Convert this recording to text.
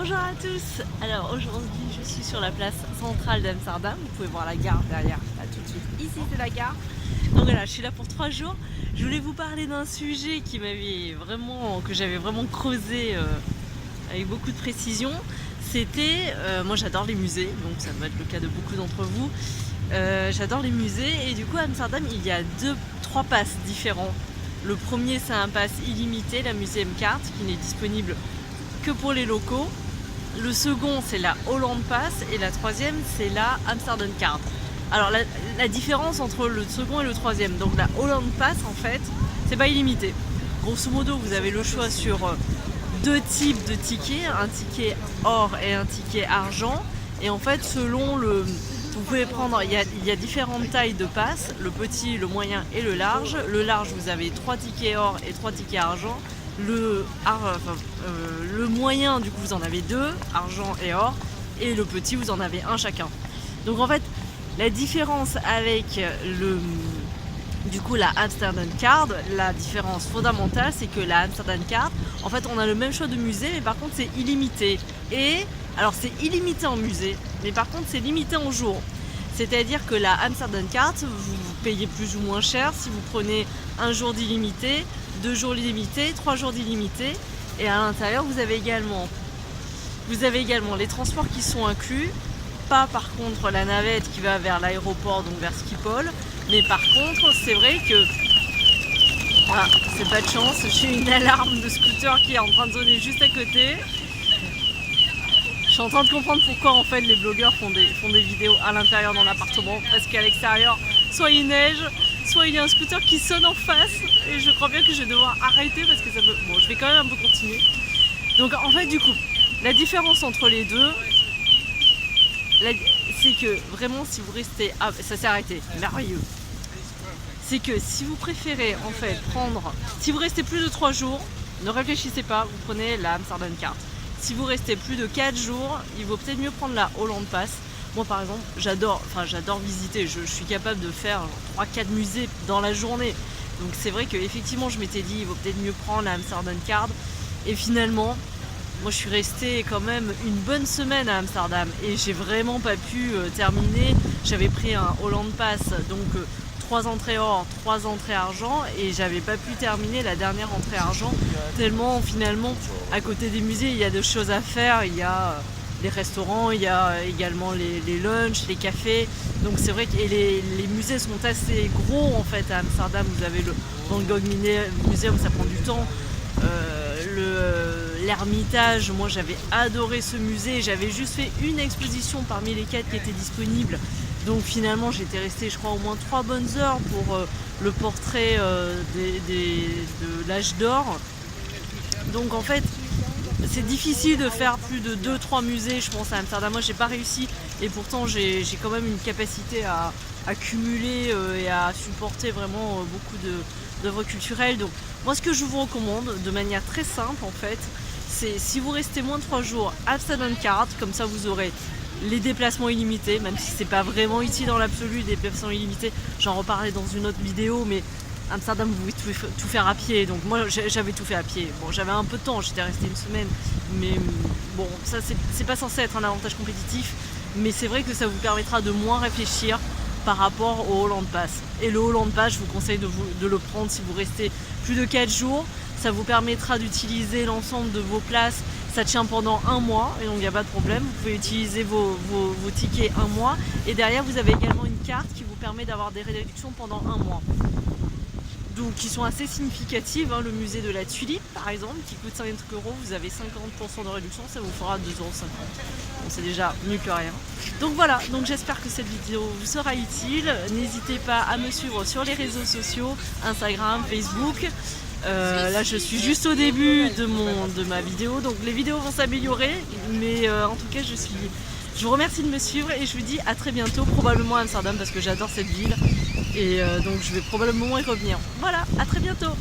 Bonjour à tous. Alors aujourd'hui je suis sur la place centrale d'Amsterdam. Vous pouvez voir la gare derrière, là tout de suite. Ici c'est la gare. Donc voilà, je suis là pour 3 jours. Je voulais vous parler d'un sujet que j'avais vraiment creusé avec beaucoup de précision. C'était, moi j'adore les musées, donc ça doit être le cas de beaucoup d'entre vous. J'adore les musées et du coup à Amsterdam il y a trois passes différents. Le premier c'est un pass illimité, la Museum Card, qui n'est disponible que pour les locaux. Le second c'est la Holland Pass et la troisième c'est la Amsterdam Card. Alors la différence entre le second et le troisième, donc la Holland Pass en fait c'est pas illimité. Grosso modo vous avez le choix sur deux types de tickets, un ticket or et un ticket argent, et en fait selon vous pouvez prendre, il y a différentes tailles de passes, le petit, le moyen et le large. Le large vous avez 3 tickets or et 3 tickets argent. Le moyen du coup vous en avez 2, argent et or, et le petit vous en avez un chacun. Donc en fait la différence avec la Amsterdam Card, la différence fondamentale c'est que la Amsterdam Card, en fait on a le même choix de musée mais par contre c'est illimité. Et alors c'est illimité en musée mais par contre c'est limité en jours. C'est-à-dire que la Amsterdam Card, vous payez plus ou moins cher si vous prenez un jour d'illimité, 2 jours d'illimité, 3 jours d'illimité. Et à l'intérieur, vous avez également les transports qui sont inclus. Pas par contre la navette qui va vers l'aéroport, donc vers Schiphol. Mais par contre, c'est vrai que... Ah, c'est pas de chance, j'ai une alarme de scooter qui est en train de sonner juste à côté. Je suis en train de comprendre pourquoi en fait les blogueurs font des vidéos à l'intérieur dans l'appartement, parce qu'à l'extérieur soit il neige, soit il y a un scooter qui sonne en face, et je crois bien que je vais devoir arrêter parce que ça peut... Bon, je vais quand même un peu continuer. Donc en fait du coup, la différence entre les deux, c'est que vraiment si vous restez... Ah, ça s'est arrêté, merveilleux. C'est que si vous préférez en fait si vous restez plus de 3 jours, ne réfléchissez pas, vous prenez la Amsterdam Card. Si vous restez plus de 4 jours, il vaut peut-être mieux prendre la Holland Pass. Moi par exemple, j'adore visiter, je suis capable de faire 3-4 musées dans la journée. Donc c'est vrai qu'effectivement je m'étais dit il vaut peut-être mieux prendre la Amsterdam Card. Et finalement, moi je suis restée quand même une bonne semaine à Amsterdam et j'ai vraiment pas pu terminer. J'avais pris un Holland Pass, donc 3 entrées or, 3 entrées argent, et j'avais pas pu terminer la dernière entrée argent tellement finalement à côté des musées il y a de choses à faire. Il y a les restaurants, il y a également les lunchs, les cafés, donc c'est vrai que les musées sont assez gros en fait à Amsterdam. Vous avez le Van Gogh Museum, ça prend du temps, l'Ermitage, moi j'avais adoré ce musée, j'avais juste fait une exposition parmi les 4 qui étaient disponibles. Donc finalement j'étais restée je crois au moins 3 bonnes heures pour le portrait de l'âge d'or. Donc en fait c'est difficile de faire plus de 2-3 musées je pense à Amsterdam. Moi j'ai pas réussi et pourtant j'ai quand même une capacité à cumuler et à supporter vraiment beaucoup d'œuvres culturelles. Donc moi ce que je vous recommande de manière très simple en fait, c'est si vous restez moins de 3 jours, Amsterdam Card, comme ça vous aurez les déplacements illimités, même si c'est pas vraiment utile dans l'absolu, les déplacements illimités, j'en reparlerai dans une autre vidéo, mais Amsterdam vous pouvez tout faire à pied, donc moi j'avais tout fait à pied. Bon, j'avais un peu de temps, j'étais restée une semaine, mais bon, ça c'est pas censé être un avantage compétitif, mais c'est vrai que ça vous permettra de moins réfléchir par rapport au Holland Pass. Et le Holland Pass, je vous conseille de le prendre si vous restez plus de 4 jours, ça vous permettra d'utiliser l'ensemble de vos places. Ça tient pendant 1 mois et donc il n'y a pas de problème, vous pouvez utiliser vos tickets 1 mois, et derrière vous avez également une carte qui vous permet d'avoir des réductions pendant 1 mois. Donc qui sont assez significatives, hein. Le musée de la Tulipe par exemple qui coûte 5 €, vous avez 50% de réduction, ça vous fera 2,50 €. Bon, c'est déjà mieux que rien. Donc voilà, donc j'espère que cette vidéo vous sera utile. N'hésitez pas à me suivre sur les réseaux sociaux, Instagram, Facebook. Là je suis juste au début de ma vidéo, donc les vidéos vont s'améliorer, mais en tout cas je vous remercie de me suivre et je vous dis à très bientôt, probablement à Amsterdam parce que j'adore cette ville, et donc je vais probablement y revenir. Voilà, à très bientôt.